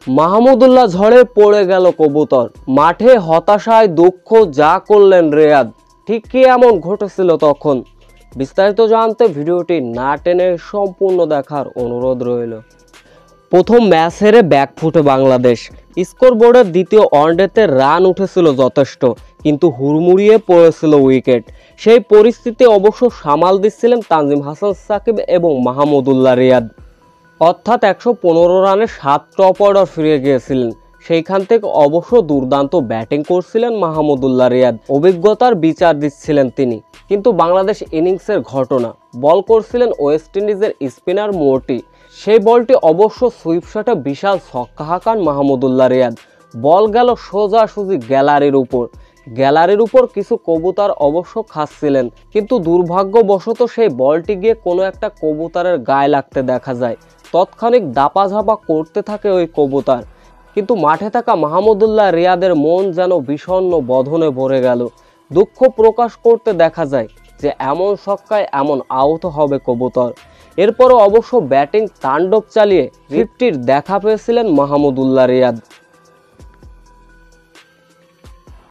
মাহমুদুল্লাহ ঝড়ে পড়ে গেল কবুতর, মাঠে হতাশায় দুঃখ, যা করলেন রিয়াদ। ঠিক কি এমন ঘটেছিল তখন? বিস্তারিত জানতে ভিডিওটি না টেনে সম্পূর্ণ দেখার অনুরোধ রইল। প্রথম ম্যাচ হেরে ব্যাকফুটে বাংলাদেশ। স্কোরবোর্ডের দ্বিতীয় ওয়ানডেতে রান উঠেছিল যথেষ্ট, কিন্তু হুড়মুড়িয়ে পড়েছিল উইকেট। সেই পরিস্থিতি অবশ্য সামাল দিচ্ছিলেন তানজিম হাসান সাকিব এবং মাহমুদুল্লাহ রিয়াদ। অর্থাৎ 115 রানে 7 টপ অর্ডার ফিরে গিয়েছিলেন। সেইখান থেকে অবশ্য দুর্দান্ত ব্যাটিং করছিলেন মাহমুদুল্লাহ রিয়াদ, অভিজ্ঞতার বিচার দিচ্ছিলেন তিনি। কিন্তু বাংলাদেশ ইনিংসের ঘটনা, বল করছিলেন ওয়েস্ট ইন্ডিজের স্পিনার মোর্টি। সেই বলটি অবশ্য সুইপ শটে বিশাল ছক্কা হাঁকান মাহমুদুল্লাহ রিয়াদ। বল গেল সোজাসুজি গ্যালারির উপর কিছু কবুতর অবশ্য খাচ্ছিলেন, কিন্তু দুর্ভাগ্যবশত সেই বলটি গিয়ে কোনো একটা কবুতরের গায়ে লাগতে দেখা যায়। তৎক্ষণিক দাপাঝাপা করতে থাকে ওই কবুতর, কিন্তু মাঠে থাকা মাহমুদুল্লাহ রিয়াদের মন যেন বিষণ্ণ বদনে ভরে গেল। দুঃখ প্রকাশ করতে দেখা যায় যে এমন ছক্কায় এমন আহত হবে কবুতর। এরপরও অবশ্য ব্যাটিং তাণ্ডব চালিয়ে 50-র দেখা পেয়েছিলেন মাহমুদুল্লাহ রিয়াদ।